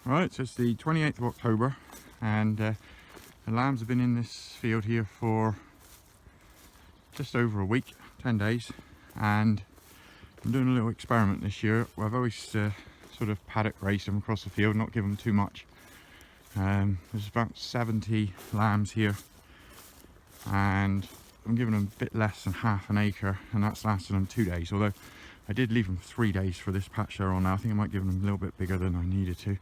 Right, so it's the 28th of October and the lambs have been in this field here for just over a week, 10 days, and I'm doing a little experiment this year where I've always sort of paddock grazed them across the field, not give them too much. There's about 70 lambs here and I'm giving them a bit less than half an acre, and that's lasting them 2 days, although I did leave them for 3 days for this patch they're on now. I think I might give them a little bit bigger than I needed to,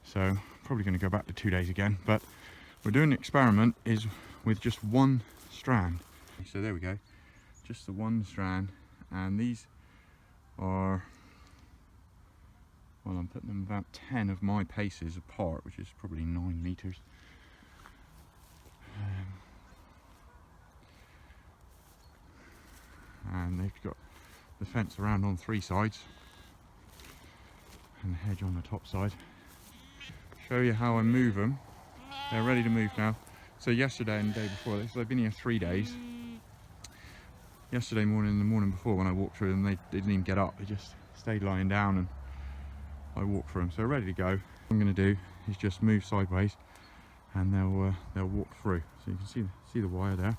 so probably going to go back to 2 days again. But we're doing an experiment is with just one strand. So there we go, just the one strand, and these are, well, I'm putting them about 10 of my paces apart, which is probably 9 meters. And they've got the fence around on 3 sides and the hedge on the top side. Show you how I move them. They're ready to move now. So yesterday and the day before, so they've been here 3 days. Yesterday morning and the morning before, when I walked through them, they didn't even get up. They just stayed lying down and I walked through them. So they're ready to go. What I'm going to do is just move sideways and they'll walk through. So you can see the wire there.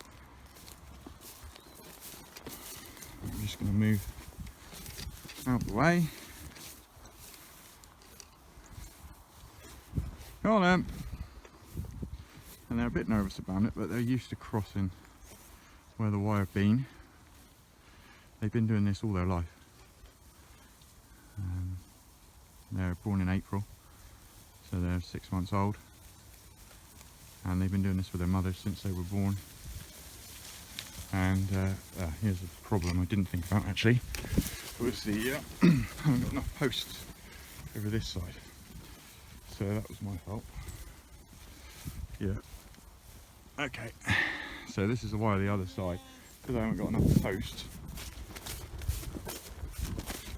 I'm just going to move out the way. Come on then. And they're a bit nervous about it, but they're used to crossing where the wire been. They've been doing this all their life. They're born in April, so they're 6 months old, and they've been doing this with their mothers since they were born. And here's a problem I didn't think about actually. Was the I haven't got enough posts over this side, so that was my fault. Yeah. Okay. So this is the wire the other side, because I haven't got enough posts.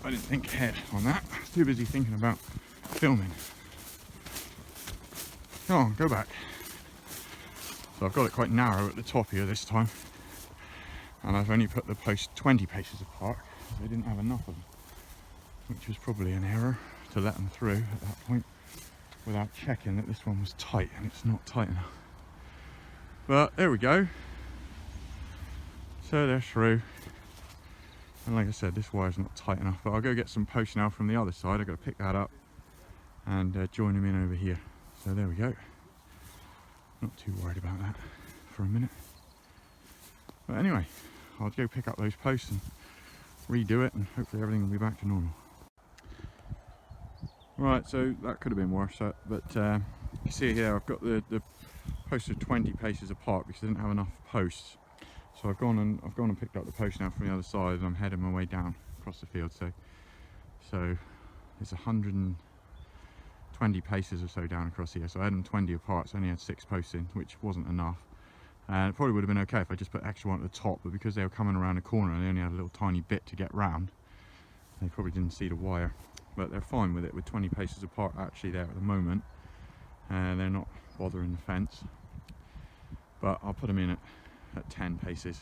I didn't think ahead on that. I was too busy thinking about filming. Come on, go back. So I've got it quite narrow at the top here this time. And I've only put the post 20 paces apart because I didn't have enough of them, which was probably an error to let them through at that point without checking that this one was tight, and it's not tight enough. But there we go. So they're through, and like I said, this wire's not tight enough, but I'll go get some posts now from the other side. I've got to pick that up and join them in over here. So there we go. Not too worried about that for a minute. But anyway, I'll go pick up those posts and redo it, and hopefully everything will be back to normal. Right, so that could have been worse, but you see here I've got the posts of 20 paces apart because I didn't have enough posts. So I've gone and picked up the post now from the other side, and I'm heading my way down across the field. So it's 120 paces or so down across here. So I had them 20 apart, so I only had 6 posts in, which wasn't enough. And it probably would have been okay if I just put extra one at the top, but because they were coming around a corner and they only had a little tiny bit to get round, they probably didn't see the wire. But they're fine with it, with 20 paces apart actually there at the moment. They're not bothering the fence. But I'll put them in at 10 paces.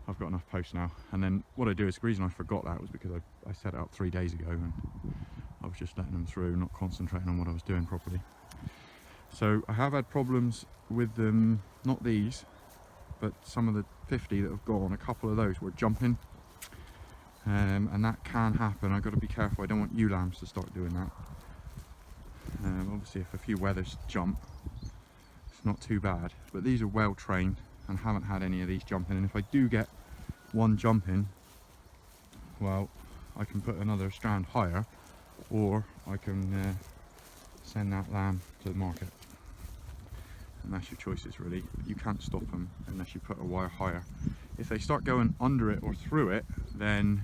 I've got enough posts now. And then what I do is, the reason I forgot that was because I set it up 3 days ago and I was just letting them through, not concentrating on what I was doing properly. So I have had problems with them, not these, but some of the 50 that have gone. A couple of those were jumping, and that can happen. I've got to be careful. I don't want ewe lambs to start doing that. Obviously if a few wethers jump, it's not too bad, but these are well trained and haven't had any of these jumping. And if I do get one jumping, well, I can put another strand higher, or I can send that lamb to the market. And that's your choices really. You can't stop them unless you put a wire higher. If they start going under it or through it, then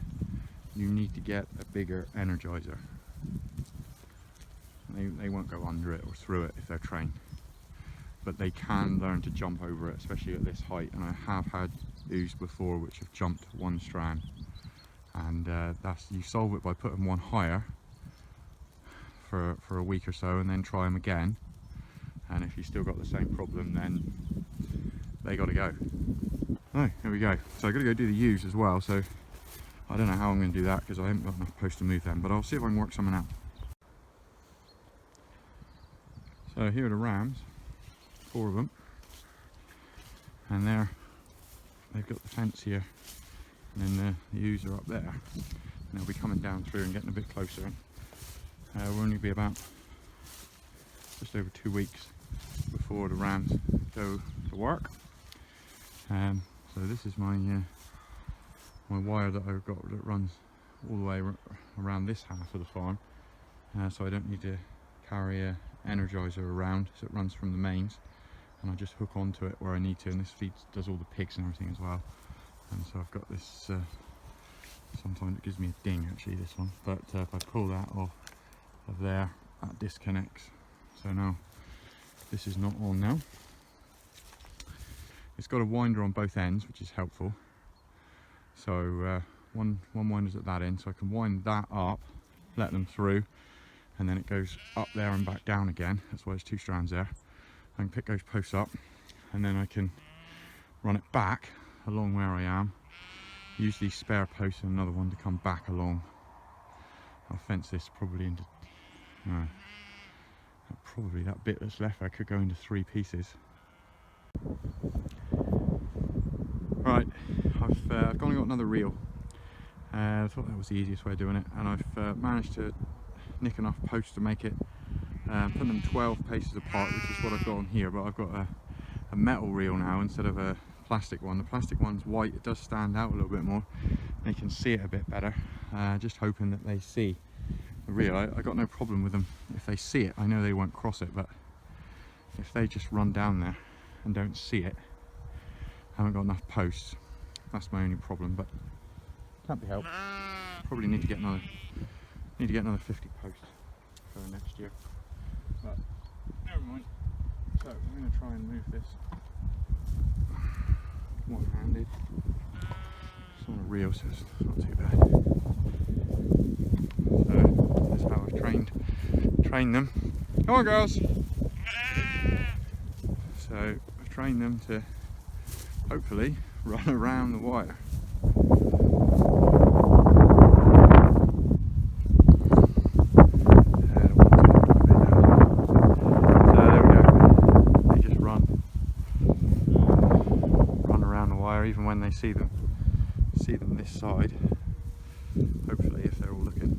you need to get a bigger energizer. They won't go under it or through it if they're trained, but they can learn to jump over it, especially at this height. And I have had ewes before which have jumped one strand, and you solve it by putting one higher for a week or so, and then try them again. And if you still got the same problem, then they got to go. Oh, here we go. So I've got to go do the ewes as well, so I don't know how I'm going to do that because I haven't got enough posts to move them, but I'll see if I can work something out. So here are the rams, 4 of them, and they've got the fence here, and then the ewes are up there, and they'll be coming down through and getting a bit closer. And we'll only be about just over 2 weeks before the rams go to work. So this is my my wire that I've got that runs all the way around this half of the farm, so I don't need to carry a energizer around, so it runs from the mains, and I just hook onto it where I need to, and this does all the pigs and everything as well. And so I've got this, sometimes it gives me a ding actually, this one, but if I pull that off of there, that disconnects. So now this is not on now. It's got a winder on both ends, which is helpful. So one winder's at that end, so I can wind that up, let them through, and then it goes up there and back down again. That's why there's 2 strands there. I can pick those posts up, and then I can run it back along where I am, use these spare posts and another one to come back along. I'll fence this probably into, probably that bit that's left, I could go into 3 pieces. Right, I've gone and got another reel. I thought that was the easiest way of doing it, and I've managed to nick enough posts to make it, put them 12 paces apart, which is what I've got on here, but I've got a metal reel now instead of a plastic one. The plastic one's white, it does stand out a little bit more, they can see it a bit better. Just hoping that they see the reel. I got no problem with them. If they see it, I know they won't cross it, but if they just run down there and don't see it, haven't got enough posts, that's my only problem, but can't be helped. Probably need to get another 50 posts for next year, but never mind. So I'm going to try and move this one-handed. It's on a reel, so it's not too bad. So that's how I've trained them. Come on, girls. So I've trained them to hopefully run around the wire. So there we go. They just run around the wire even when they see them this side. Hopefully, if they're all looking,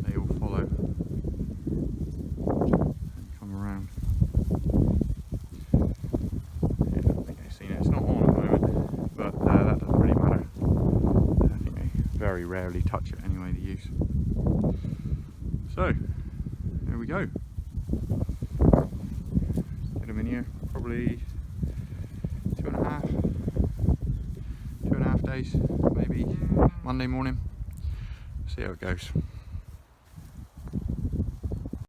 they all follow and come around. Yeah, I don't think they've seen it. It's not on at the moment, but that doesn't really matter. I think they very rarely touch it anyway, the ewes. So, there we go. Get them in here, probably 2.5 days, maybe Monday morning. See how it goes.